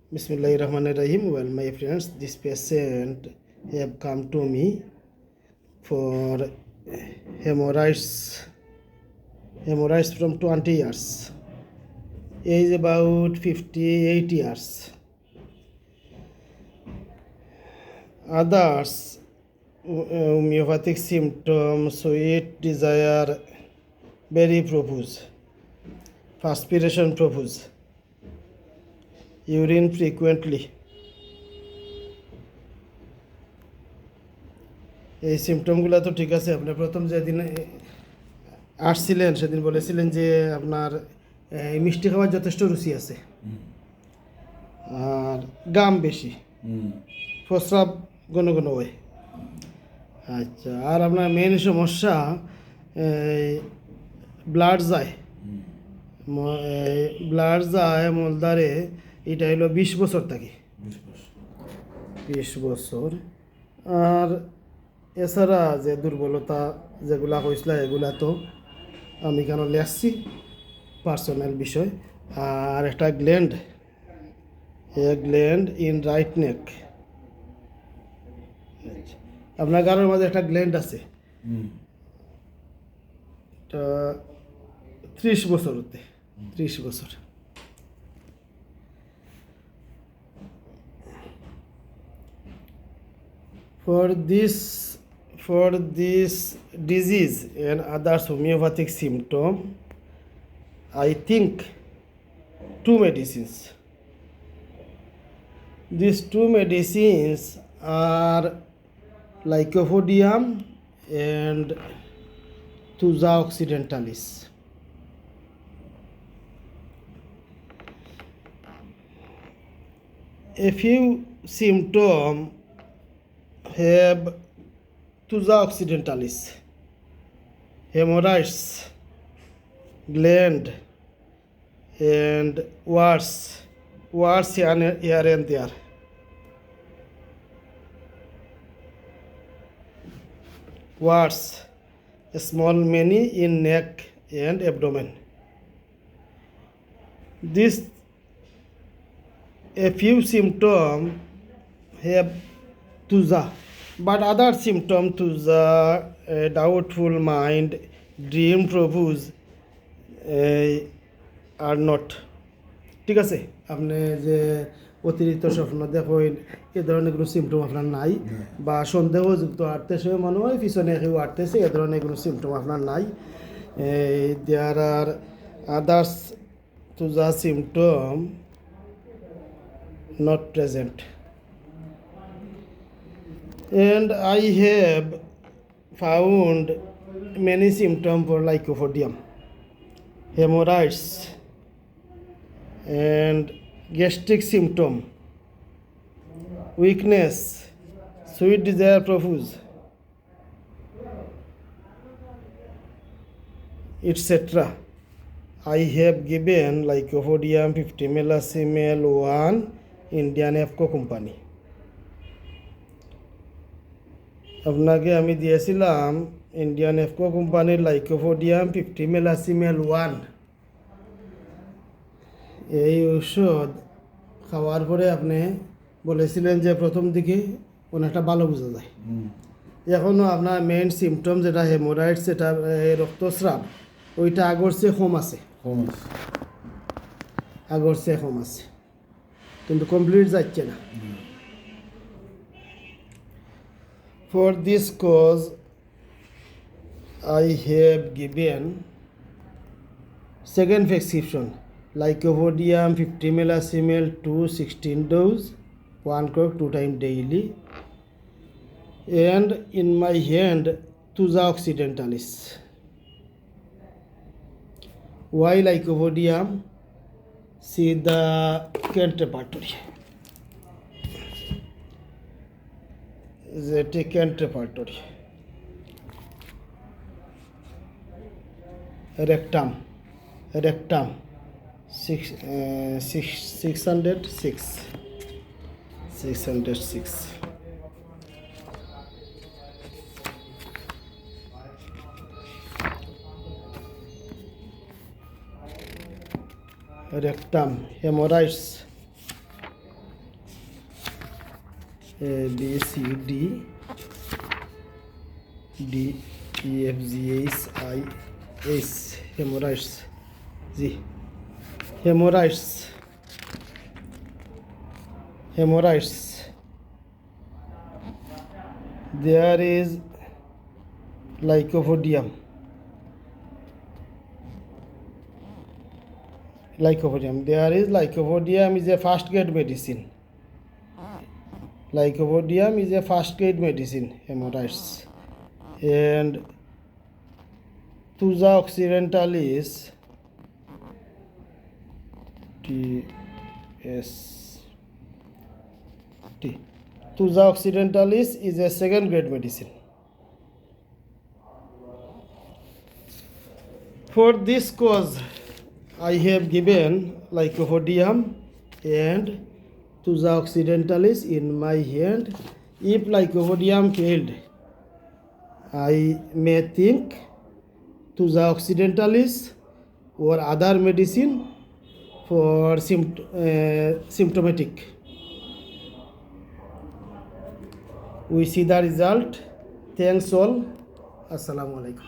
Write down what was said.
Bismillahirrahmanirrahim. Well, my friends, this patient have come to me for hemorrhoids, hemorrhoids from 20 years. Age about 58 years. Others, homeopathic symptoms, sweet desire, very profuse, perspiration profuse, urine frequently. এই সিমটমগুলো তো ঠিক আছে। আপনি প্রথম যেদিন আসছিলেন সেদিন বলেছিলেন যে আপনার মিষ্টি খাওয়ার যথেষ্ট রুচি আছে আর গাম বেশি, প্রস্রাব ঘন ঘন হয়। আচ্ছা, আর আপনার মেন সমস্যা ব্লাড যায়, ব্লাড যায় মলদারে। এটা হলো 20 বছর থাকি, 20 বছর। আর এছাড়া যে দুর্বলতা যেগুলা হয়েছিল এগুলা তো আমি কেন লেখছি, পার্সোনাল বিষয়। আর একটা গ্ল্যান্ড, গ্ল্যান্ড ইন রাইট নেক। আপনার গালের মাঝে একটা গ্ল্যান্ড আছে, 30 বছর হতে, 30 বছর। For this disease and other homeopathic symptom, I think 2 medicines. These 2 medicines are Lycopodium and Thuja occidentalis. A few symptoms have Thuja occidentalis, hemorrhoids, gland, and warts here and there. Warts, small many in neck and abdomen. A few symptoms have Thuja, but other symptoms Thuja, doubtful mind, dream profuse are not. ঠিক আছে, আপনি যে অতিরিক্ত স্বপ্ন দেখেন এ ধরনের কোনো symptom আপনার নাই, বা সন্দেহযুক্ত আটতেছে মনে হয় পিছনে কেউ আটতেছে, এ ধরনের কোনো সিমটম আপনার নাই। দেয়ার আর others Thuja symptom not present. And I have found many symptoms for Lycopodium, hemorrhoids, and gastric symptom, weakness, sweet desire profuse, etc. I have given Lycopodium 50 ml 1 Indian EFCO company. আপনাকে আমি দিয়েছিলাম Indian IFFCO কোম্পানির Lycopodium 50 ml 1। এই ঔষধ খাওয়ার পরে আপনি বলেছিলেন যে প্রথম দিকে অনেকটা ভালো বোঝা যায়। এখনও আপনার মেইন সিমটম যেটা হেমোরাইডস, যেটা রক্তস্রাব, ওইটা আগর চেয়ে কম আছে, আগর চেয়ে কম আছে, কিন্তু কমপ্লিট যাচ্ছে না। For this cause, I have given second prescription Lycopodium 50 ml 2 16 dose, 1 crop 2 times daily, and in my hand Thuja occidentalis. Why Lycopodium? See the Kent repertory. The Kent repertory. Rectum 606. Rectum, hemorrhoids, A, B, C, D, D, E, F, G, H, I, H, hemorrhoids, G, hemorrhoids, hemorrhoids. There is lycopodium. Lycopodium. There is lycopodium is a first grade medicine. Lycopodium is a first grade medicine, hemorrhoids. And Thuja occidentalis, T S T. Thuja occidentalis is a second grade medicine. For this cause, I have given lycopodium and Thuja occidentalis in my hand. If lycopodium failed, I may think Thuja occidentalis or other medicine for symptomatic. We see the result. Thanks all. Assalamu alaikum.